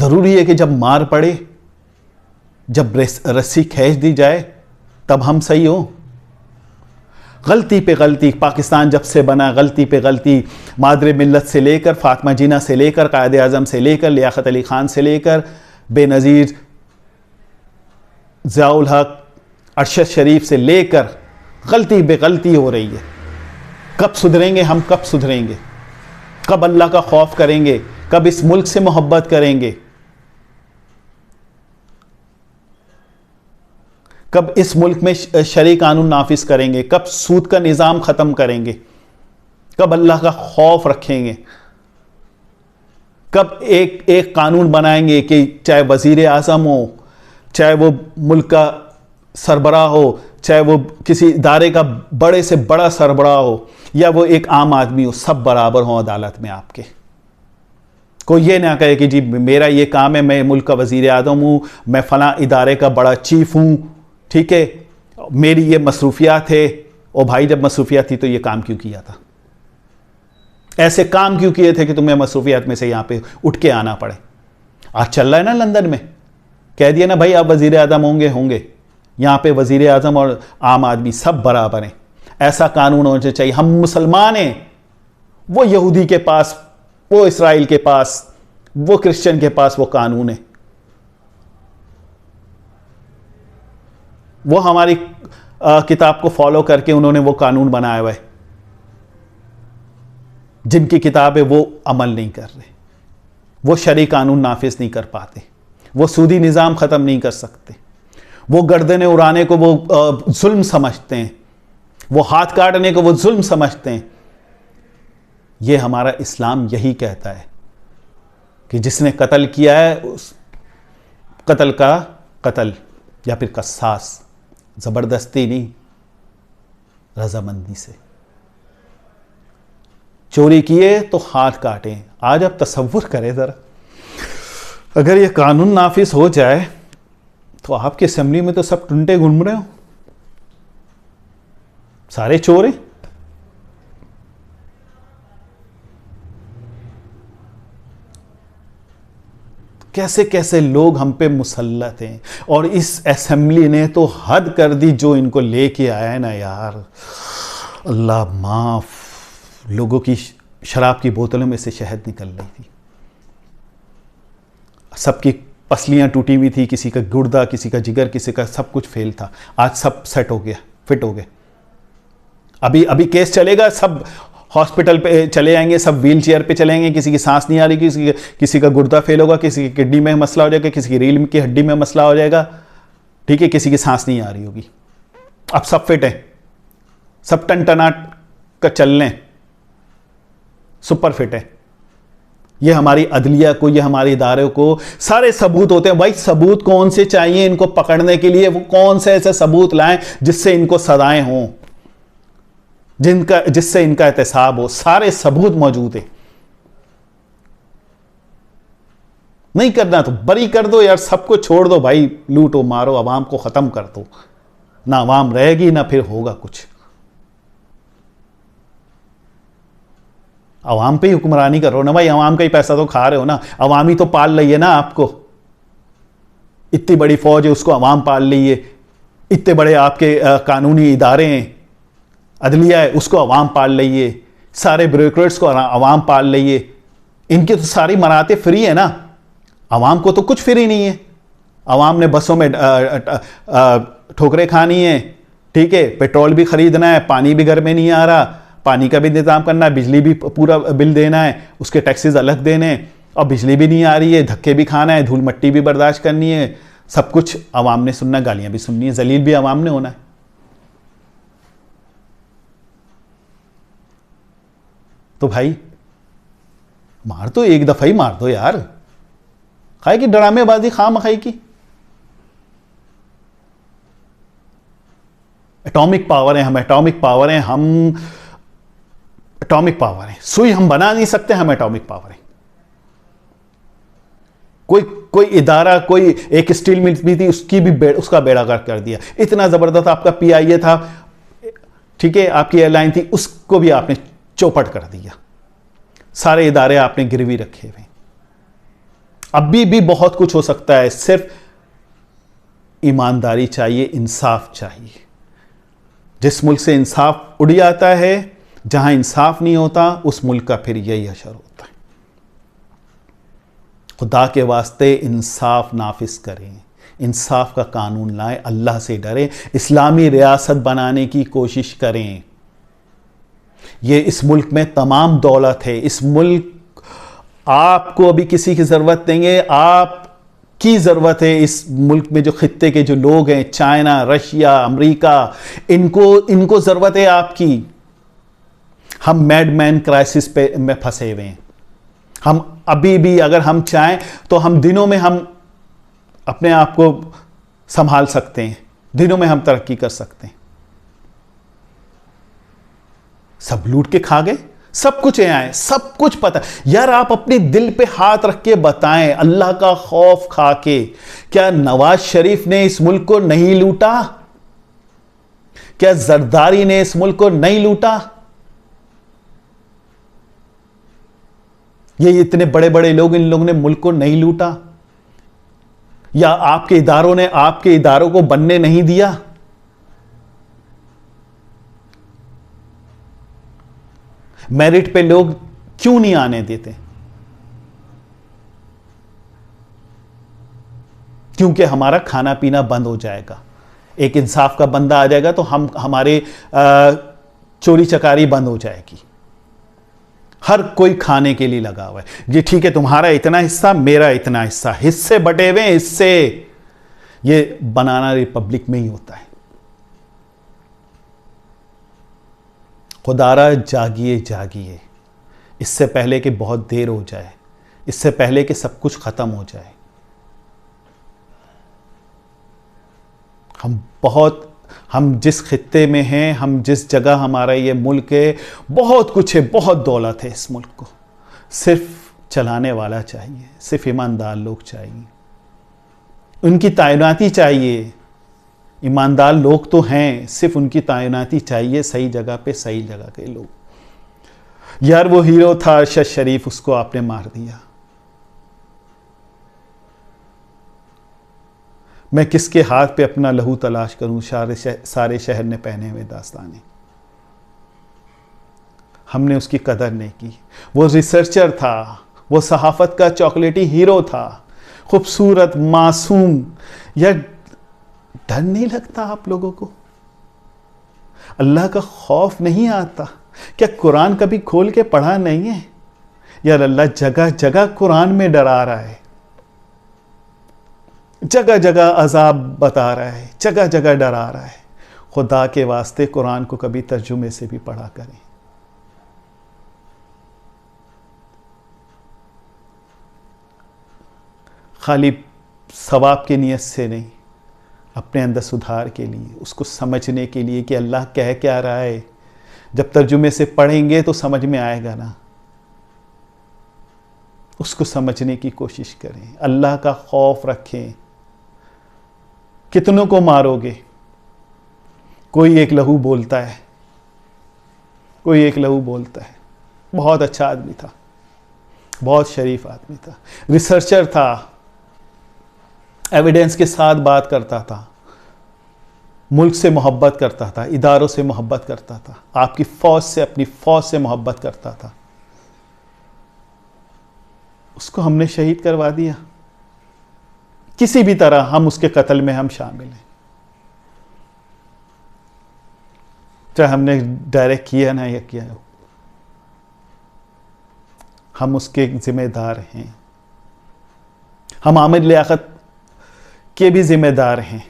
ज़रूरी है कि जब मार पड़े, जब रस्सी खींच दी जाए, तब हम सही हो? गलती पे गलती, पाकिस्तान जब से बना गलती पे गलती, मादरे मिल्लत से लेकर, फातिमा जिन्ना से लेकर, कायद आज़म से लेकर, लियाकत अली ख़ान से लेकर, बेनज़ीर ज़ियाउल हक, अरशद शरीफ से लेकर, गलती पे गलती हो रही है। कब सुधरेंगे हम? कब सुधरेंगे? कब अल्लाह का खौफ करेंगे? कब इस मुल्क से मोहब्बत करेंगे? कब इस मुल्क में शरई कानून नाफिज करेंगे? कब सूद का निज़ाम ख़त्म करेंगे? कब अल्लाह का खौफ रखेंगे? कब एक एक कानून बनाएंगे कि चाहे वज़ीर आज़म हो, चाहे वो मुल्क का सरबराह हो, चाहे वो किसी इदारे का बड़े से बड़ा सरबराह हो, या वो एक आम आदमी हो, सब बराबर हों अदालत में आपके। कोई ये ना कहे कि जी मेरा ये काम है, मैं मुल्क का वज़ीर आज़म हूँ, मैं फ़लाँ इदारे का बड़ा चीफ हूँ, ठीक है, मेरी ये मसरूफियात है। ओ भाई, जब मसरूफियात थी तो ये काम क्यों किया था? ऐसे काम क्यों किए थे कि तुम्हें मसरूफियात में से यहाँ पे उठ के आना पड़े? आज चल रहा है ना लंदन में, कह दिया ना भाई आप वज़ीर आज़म होंगे। यहाँ पे वज़ीर आज़म और आम आदमी सब बराबर हैं। ऐसा कानून होना चाहिए। हम मुसलमान हैं, वो यहूदी के पास, वो इसराइल के पास, वो क्रिश्चियन के पास वो कानून है। वो हमारी किताब को फॉलो करके उन्होंने वो कानून बनाया हुआ है। जिनकी किताब है वो अमल नहीं कर रहे, वो शरई कानून नाफिज नहीं कर पाते, वो सूदी निज़ाम ख़त्म नहीं कर सकते, वो गर्दनें उड़ाने को वो जुल्म समझते हैं, वो हाथ काटने को वो जुल्म समझते हैं। ये हमारा इस्लाम यही कहता है कि जिसने कत्ल किया है उस कत्ल का कत्ल या फिर कसास, ज़बरदस्ती नहीं, रजामंदी से। चोरी किए तो हाथ काटें। आज आप तसव्वुर करें ज़रा, अगर ये कानून नाफिज हो जाए तो आपकी असेंबली में तो सब टुंटे घूम रहे हो, सारे चोर हैं। कैसे कैसे लोग हम पे मुसल्लत हैं, और इस असेंबली ने तो हद कर दी जो इनको लेके आया है ना यार, अल्लाह माफ। लोगों की शराब की बोतलों में से शहद निकल रही थी, सबकी पसलियां टूटी हुई थी, किसी का गुर्दा, किसी का जिगर, किसी का सब कुछ फेल था। आज सब सेट हो गया, फिट हो गए। अभी अभी केस चलेगा, सब हॉस्पिटल पे चले जाएंगे, सब व्हील चेयर पे चलेंगे, किसी की सांस नहीं आ रही, किसी का गुर्दा फेल होगा, किसी की किडनी में मसला हो जाएगा, किसी की रीढ़ की हड्डी में मसला हो जाएगा, ठीक है, किसी की सांस नहीं आ रही होगी। अब सब फिट है, सब टनटनाट का चल लें, सुपर फिट है। ये हमारी अदलिया को, ये हमारे इदारे को सारे सबूत होते हैं। भाई सबूत कौन से चाहिए इनको पकड़ने के लिए? वो कौन से ऐसे सबूत लाएं जिससे इनको सजाएं हों, जिससे इनका एहतसाब हो? सारे सबूत मौजूद है। नहीं करना तो बरी कर दो यार, सबको छोड़ दो भाई, लूटो मारो, अवाम को खत्म कर दो। ना अवाम रहेगी ना फिर होगा कुछ। अवाम पे ही हुक्मरानी करो ना भाई, अवाम का ही पैसा तो खा रहे हो ना, अवामी तो पाल रही है ना आपको। इतनी बड़ी फौज है, उसको अवाम पाल रही है। इतने बड़े आपके कानूनी इदारे हैं, अदलिया है, उसको अवाम पाल रही है। सारे ब्यूरोक्रेट्स को अवाम पाल रही है। इनकी तो सारी मराते फ्री है ना, अवाम को तो कुछ फ्री नहीं है। अवाम ने बसों में ठोकरें खानी है, ठीक है, पेट्रोल भी खरीदना है, पानी भी घर में नहीं आ रहा, पानी का भी इंतजाम करना है, बिजली भी पूरा बिल देना है, उसके टैक्सेस अलग देने हैं, और बिजली भी नहीं आ रही है, धक्के भी खाना है, धूल मट्टी भी बर्दाश्त करनी है, सब कुछ अवाम ने सुनना, गालियां भी सुननी है, जलील भी अवाम ने होना है। तो भाई मार दो, एक दफा ही मार दो यार, खाए की ड्रामेबाजी खाम खाई की। एटॉमिक पावर है हम, एटॉमिक पावर है हम, एटॉमिक पावर है। सुई हम बना नहीं सकते, हम एटॉमिक पावर है। कोई इदारा, कोई एक स्टील मिल भी थी, उसकी भी उसका बेड़ा गर्क कर दिया। इतना जबरदस्त आपका पीआईए था, ठीक है, आपकी एयरलाइन थी, उसको भी आपने चौपट कर दिया। सारे इदारे आपने गिरवी रखे हुए। अभी भी बहुत कुछ हो सकता है, सिर्फ ईमानदारी चाहिए, इंसाफ चाहिए। जिस मुल्क से इंसाफ उड़ जाता है, जहां इंसाफ नहीं होता, उस मुल्क का फिर यही असर होता है। खुदा के वास्ते इंसाफ नाफिज करें, इंसाफ का कानून लाएं, अल्लाह से डरें, इस्लामी रियासत बनाने की कोशिश करें। ये इस मुल्क में तमाम दौलत है। इस मुल्क, आपको अभी किसी की ज़रूरत नहीं है, आपकी ज़रूरत है। इस मुल्क में जो खित्ते के जो लोग हैं, चाइना, रशिया, अमेरिका, इनको ज़रूरत है आपकी। हम मैडमैन क्राइसिस पे में फंसे हुए हैं। हम अभी भी अगर हम चाहें तो हम दिनों में हम अपने आप को संभाल सकते हैं, दिनों में हम तरक्की कर सकते हैं। सब लूट के खा गए, सब कुछ यहाँ है, सब कुछ पता। यार आप अपने दिल पे हाथ रख के बताएं, अल्लाह का खौफ खा के, क्या नवाज शरीफ ने इस मुल्क को नहीं लूटा? क्या जरदारी ने इस मुल्क को नहीं लूटा? ये इतने बड़े बड़े लोग, इन लोगों ने मुल्क को नहीं लूटा? या आपके इदारों ने आपके इदारों को बनने नहीं दिया? मेरिट पे लोग क्यों नहीं आने देते? क्योंकि हमारा खाना पीना बंद हो जाएगा। एक इंसाफ का बंदा आ जाएगा तो हमारे चोरी चकारी बंद हो जाएगी। हर कोई खाने के लिए लगा हुआ है। ये ठीक है, तुम्हारा इतना हिस्सा, मेरा इतना हिस्सा, हिस्से बटे हुए हिस्से। ये बनाना रिपब्लिक में ही होता है। खुदारा जागिए जागिए, इससे पहले कि बहुत देर हो जाए, इससे पहले कि सब कुछ खत्म हो जाए। हम जिस खित्ते में हैं, हम जिस जगह हमारा ये मुल्क है, बहुत कुछ है, बहुत दौलत है इस मुल्क को। सिर्फ चलाने वाला चाहिए, सिर्फ ईमानदार लोग चाहिए, उनकी तैनाती चाहिए। ईमानदार लोग तो हैं, सिर्फ उनकी तैनाती चाहिए, सही जगह पे सही जगह के लोग। यार वो हीरो था अरशद शरीफ, उसको आपने मार दिया। मैं किसके हाथ पे अपना लहू तलाश करूं? सारे शहर ने पहने हुए दास्ताने। हमने उसकी कदर नहीं की। वो रिसर्चर था, वो सहाफत का चॉकलेटी हीरो था, खूबसूरत, मासूम। यार डर नहीं लगता आप लोगों को? अल्लाह का खौफ नहीं आता? क्या कुरान कभी खोल के पढ़ा नहीं है? यार अल्लाह जगह जगह कुरान में डरा रहा है, जगह जगह अजाब बता रहा है, जगह जगह डरा रहा है। खुदा के वास्ते कुरान को कभी तर्जुमे से भी पढ़ा करें। खाली सवाब की नीयत से नहीं, अपने अंदर सुधार के लिए, उसको समझने के लिए कि अल्लाह कह क्या रहा है। जब तर्जुमे से पढ़ेंगे तो समझ में आएगा ना, उसको समझने की कोशिश करें। अल्लाह का खौफ रखें। कितनों को मारोगे? कोई एक लहू बोलता है, कोई एक लहू बोलता है। बहुत अच्छा आदमी था, बहुत शरीफ आदमी था, रिसर्चर था, एविडेंस के साथ बात करता था, मुल्क से मोहब्बत करता था, इदारों से मोहब्बत करता था, आपकी फौज से, अपनी फौज से मोहब्बत करता था। उसको हमने शहीद करवा दिया। किसी भी तरह हम उसके कत्ल में हम शामिल हैं, चाहे हमने डायरेक्ट किया ना या किया हो, हम उसके जिम्मेदार हैं। हम आमिर लियाकत के भी जिम्मेदार हैं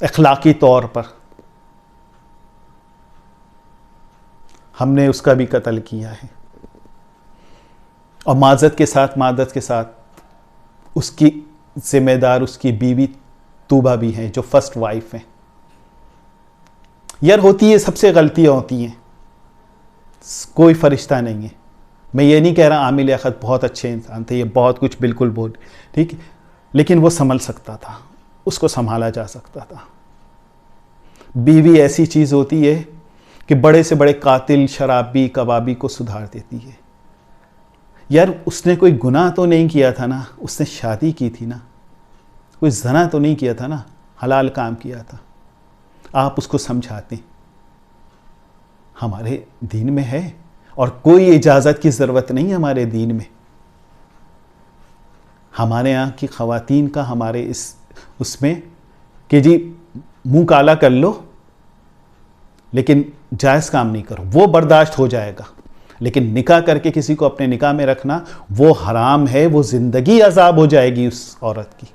अखलाकी तौर पर। हमने उसका भी कत्ल किया है और माजरत के साथ उसकी जिम्मेदार उसकी बीवी तूबा भी हैं, जो फर्स्ट वाइफ हैं। यार होती है, सबसे गलतियां होती हैं, कोई फरिश्ता नहीं है। मैं ये नहीं कह रहा आमिर लियाकत बहुत अच्छे इंसान थे, ये बहुत कुछ बिल्कुल बोल ठीक है, लेकिन वो संभल सकता था, उसको संभाला जा सकता था। बीवी ऐसी चीज़ होती है कि बड़े से बड़े कातिल, शराबी, कबाबी को सुधार देती है। यार उसने कोई गुनाह तो नहीं किया था ना, उसने शादी की थी ना, कोई ज़ना तो नहीं किया था ना, हलाल काम किया था, आप उसको समझाते। हमारे दीन में है और कोई इजाज़त की ज़रूरत नहीं हमारे दीन में। हमारे यहाँ की ख़वातीन का हमारे इस उसमें कि जी मुंह काला कर लो लेकिन जायज़ काम नहीं करो, वो बर्दाश्त हो जाएगा। लेकिन निकाह करके किसी को अपने निकाह में रखना वो हराम है, वो ज़िंदगी अजाब हो जाएगी उस औरत की।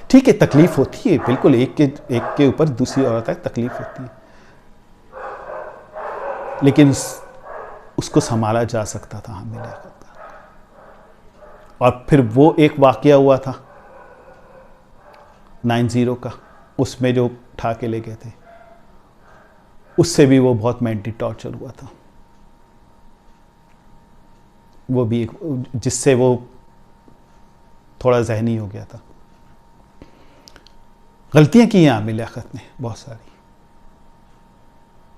ठीक है, तकलीफ़ होती है, बिल्कुल एक के ऊपर दूसरी औरत तक तकलीफ़ होती है, लेकिन उसको संभाला जा सकता था हमें लियाकत का। और फिर वो एक वाक़या हुआ था 90 का, उसमें जो उठा के ले गए थे, उससे भी वो बहुत मेंटली टॉर्चर हुआ था। वो भी एक जिससे वो थोड़ा जहनी हो गया था। गलतियां की हैं आमिर लियाकत ने बहुत सारी,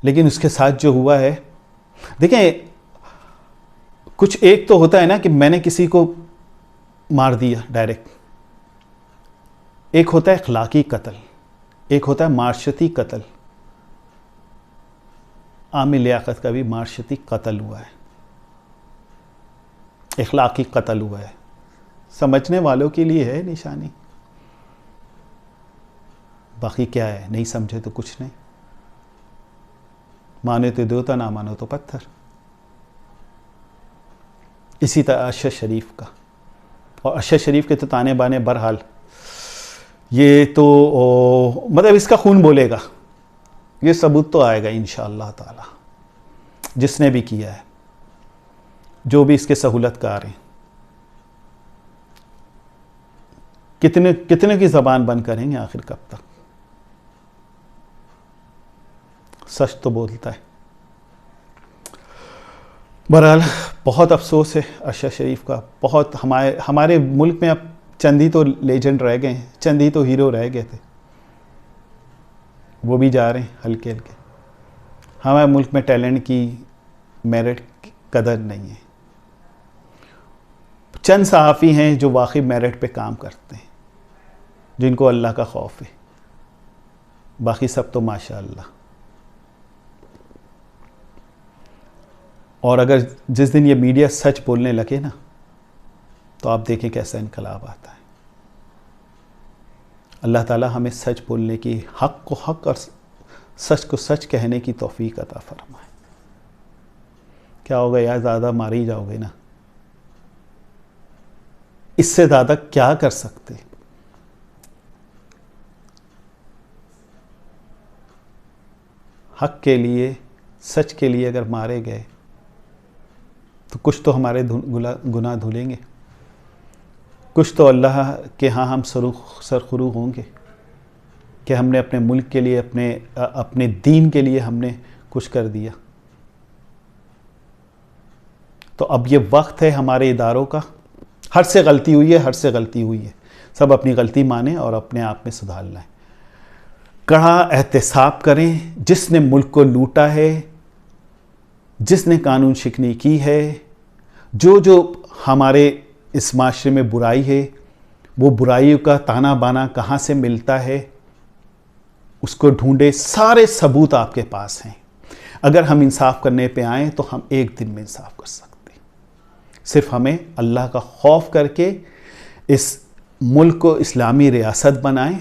लेकिन उसके साथ जो हुआ है, देखें कुछ एक तो होता है ना कि मैंने किसी को मार दिया डायरेक्ट, एक होता है अखलाकी कत्ल, एक होता है मार्शती कत्ल। आमिर लियाकत का भी मार्शती कत्ल हुआ है, अखलाकी कत्ल हुआ है। समझने वालों के लिए है निशानी, बाकी क्या है, नहीं समझे तो कुछ नहीं, माने तो देवता, ना मानो तो पत्थर। इसी तरह अरशद शरीफ का, और अरशद शरीफ के तो ताने बाने बहरहाल ये तो मतलब इसका खून बोलेगा, ये सबूत तो आएगा इंशाअल्लाह ताला। जिसने भी किया है, जो भी इसके सहूलतकार हैं, कितने कितने की ज़बान बंद करेंगे आखिर, कब तक? सच तो बोलता है। बहरहाल बहुत अफसोस है अरशद शरीफ का, बहुत। हमारे मुल्क में अब चंद ही तो लेजेंड रह गए हैं, चंद ही तो हीरो रह गए थे, वो भी जा रहे हैं हल्के हल्के। हमारे मुल्क में टैलेंट की, मेरिट की कदर नहीं है। चंद सहाफ़ी हैं जो वाकई मेरिट पे काम करते हैं, जिनको अल्लाह का खौफ है, बाकी सब तो माशाअल्लाह। और अगर जिस दिन ये मीडिया सच बोलने लगे ना, तो आप देखें कैसा इनकलाब आता है। अल्लाह ताला हमें सच बोलने की, हक़ को हक़ और सच को सच कहने की तौफीक अता फरमाए। क्या होगा यार, ज़्यादा मारे ही जाओगे ना, इससे ज़्यादा क्या कर सकते। हक़ के लिए, सच के लिए अगर मारे गए तो कुछ तो हमारे गुनाह धुलेंगे, कुछ तो अल्लाह के यहाँ हम सरखुरू होंगे कि हमने अपने मुल्क के लिए, अपने दीन के लिए हमने कुछ कर दिया। तो अब ये वक्त है हमारे इदारों का, हर से गलती हुई है, हर से गलती हुई है, सब अपनी गलती माने और अपने आप में सुधार लाएं। कड़ा एहतसाब करें, जिसने मुल्क को लूटा है, जिसने कानून शिकनी की है, जो हमारे इस माशरे में बुराई है, वो बुराइयों का ताना बाना कहाँ से मिलता है, उसको ढूंढे। सारे सबूत आपके पास हैं। अगर हम इंसाफ करने पे आएँ तो हम एक दिन में इंसाफ कर सकते हैं। सिर्फ हमें अल्लाह का खौफ करके इस मुल्क को इस्लामी रियासत बनाएं,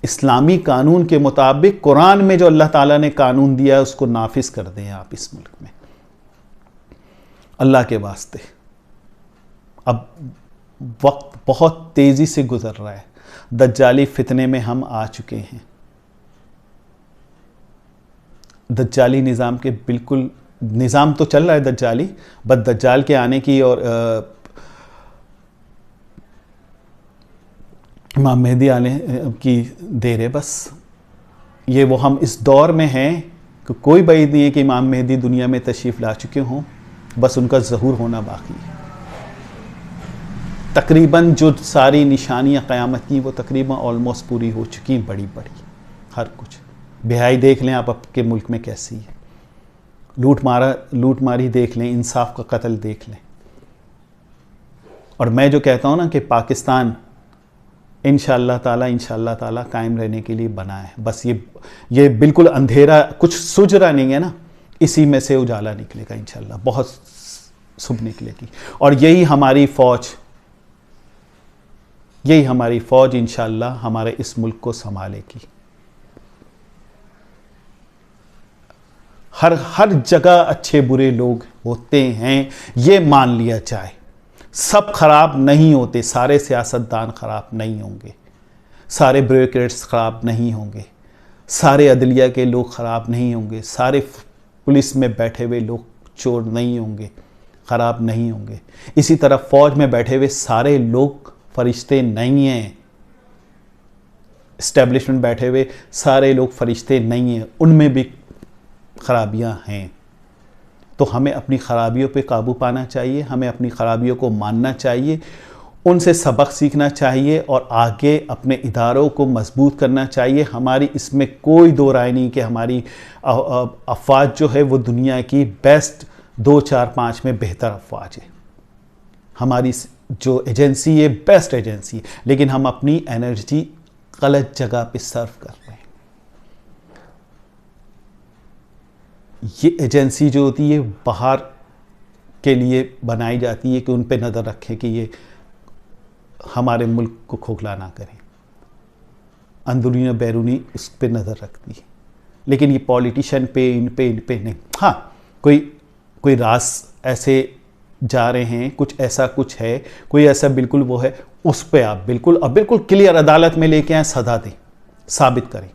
इस्लामी कानून के मुताबिक कुरान में जो अल्लाह ताला ने कानून दिया है उसको नाफिज कर दें आप इस मुल्क में, अल्लाह के वास्ते। अब वक्त बहुत तेज़ी से गुजर रहा है, दज्जाली फितने में हम आ चुके हैं। दज्जाली निज़ाम के बिल्कुल, निज़ाम तो चल रहा है दज्जाली, बस दज्जाल के आने की और इमाम मेहदी आने की देर है बस। ये वो हम इस दौर में हैं कि कोई बात नहीं है कि इमाम मेहदी दुनिया में तशरीफ़ ला चुके हों, बस उनका ज़हूर होना बाकी है। तकरीबन जो सारी निशानियाँ क़यामत की वो तकरीबन ऑलमोस्ट पूरी हो चुकी हैं, बड़ी बड़ी हर कुछ। बेहाई देख लें आप आपके मुल्क में कैसी है, लूट मारी देख लें, इंसाफ का कत्ल देख लें। और मैं जो कहता हूँ ना कि पाकिस्तान इंशाअल्लाह ताला कायम रहने के लिए बना है। बस ये बिल्कुल अंधेरा कुछ सूझ रहा नहीं है ना, इसी में से उजाला निकलेगा इंशाअल्लाह, बहुत शुभ निकलेगी। और यही हमारी फ़ौज इंशाअल्लाह हमारे इस मुल्क को संभालेगी। हर जगह अच्छे बुरे लोग होते हैं, ये मान लिया जाए। सब खराब नहीं होते, सारे सियासतदान खराब नहीं होंगे, सारे ब्यूरोक्रेट्स खराब नहीं होंगे, सारे अदलिया के लोग खराब नहीं होंगे, सारे पुलिस में बैठे हुए लोग चोर नहीं होंगे, खराब नहीं होंगे। इसी तरह फौज में बैठे हुए सारे लोग फरिश्ते नहीं हैं, एस्टेब्लिशमेंट बैठे हुए सारे लोग फरिश्ते नहीं हैं, उनमें भी खराबियां हैं। तो हमें अपनी खराबियों पे काबू पाना चाहिए, हमें अपनी खराबियों को मानना चाहिए, उनसे सबक सीखना चाहिए और आगे अपने इदारों को मजबूत करना चाहिए। हमारी इसमें कोई दो राय नहीं कि हमारी अफवाज जो है वो दुनिया की बेस्ट 2, 4, 5 में बेहतर अफवाज है। हमारी जो एजेंसी है बेस्ट एजेंसी है, लेकिन हम अपनी एनर्जी गलत जगह पे सर्व कर रहे हैं। ये एजेंसी जो होती है बाहर के लिए बनाई जाती है कि उन पे नज़र रखें कि ये हमारे मुल्क को खोखला ना करें, अंदरूनी और बैरूनी उस पर नज़र रखती है। लेकिन ये पॉलिटिशियन पे इन पे नहीं। हाँ, कोई राज ऐसे जा रहे हैं, कुछ है, कोई ऐसा बिल्कुल वो है, उस पे आप बिल्कुल क्लियर अदालत में लेके आए, सजा दें, साबित करें।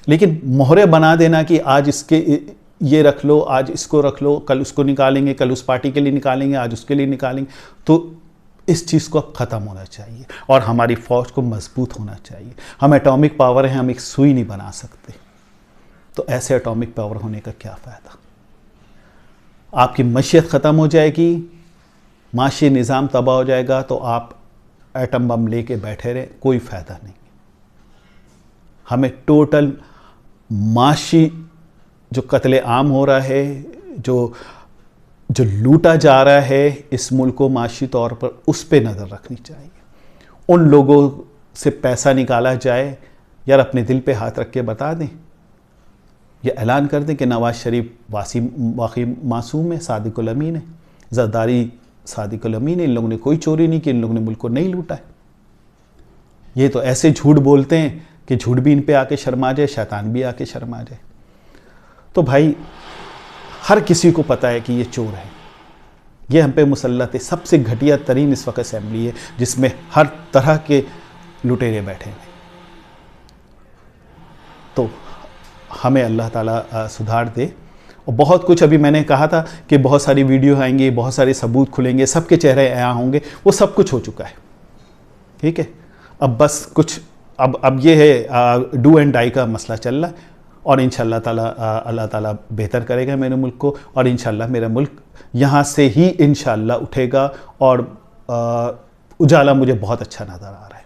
लेकिन मोहरे बना देना कि आज इसके ये रख लो, आज इसको रख लो, कल उसको निकालेंगे, कल उस पार्टी के लिए निकालेंगे, आज उसके लिए निकालेंगे, तो इस चीज़ को अब ख़त्म होना चाहिए और हमारी फ़ौज को मजबूत होना चाहिए। हम एटॉमिक पावर हैं, हम एक सुई नहीं बना सकते, तो ऐसे एटॉमिक पावर होने का क्या फ़ायदा। आपकी मशीयत ख़त्म हो जाएगी, माशी निज़ाम तबाह हो जाएगा, तो आप एटम बम लेके बैठे रहे, कोई फ़ायदा नहीं। हमें टोटल माशी जो कत्ले आम हो रहा है, जो लूटा जा रहा है इस मुल्क को माशी तौर पर, उस पे नज़र रखनी चाहिए। उन लोगों से पैसा निकाला जाए, यार अपने दिल पे हाथ रख के बता दें, ये ऐलान कर दें कि नवाज़ शरीफ वाकई मासूम है, सादिकुल अमीन है, ज़रदारी सादिकुल अमीन है, इन लोगों ने कोई चोरी नहीं की, इन लोगों ने मुल्क को नहीं लूटा है। ये तो ऐसे झूठ बोलते हैं कि झूठ भी इन पे आके शर्मा जाए, शैतान भी आके शर्मा जाए। तो भाई हर किसी को पता है कि ये चोर है, ये हम पे मुसल्लत है। सबसे घटिया तरीन इस वक्त असेंबली है जिसमें हर तरह के लुटेरे बैठे हैं। तो हमें अल्लाह ताला सुधार दे। और बहुत कुछ अभी मैंने कहा था कि बहुत सारी वीडियो आएंगी, बहुत सारे सबूत खुलेंगे, सबके चेहरे यहाँ होंगे, वो सब कुछ हो चुका है। ठीक है, अब बस कुछ अब ये है डू एंड डाई का मसला चल रहा है और इंशाअल्लाह ताला अल्लाह ताला बेहतर करेगा मेरे मुल्क को, और इंशाअल्लाह मेरा मुल्क यहाँ से ही इंशाअल्लाह उठेगा और उजाला मुझे बहुत अच्छा नज़र आ रहा है।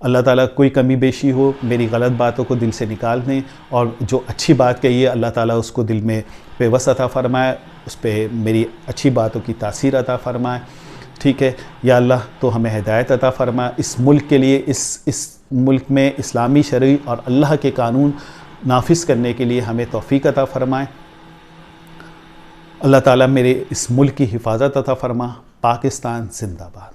अल्लाह ताला कोई कमी बेशी हो, मेरी गलत बातों को दिल से निकाल दें, और जो अच्छी बात कही है अल्लाह ताला उसको दिल में पेवस अता फ़रमाए, उस पर मेरी अच्छी बातों की तासीर अता फ़रमाए। ठीक है, या अल्लाह तो हमें हिदायत अता फ़रमा, इस मुल्क के लिए, इस मुल्क में इस्लामी शरई और अल्लाह के कानून नाफिज करने के लिए हमें तौफ़ीक अता फ़रमाए। अल्लाह ताला मेरे इस मुल्क की हिफाजत अता फ़रमा। पाकिस्तान जिंदाबाद।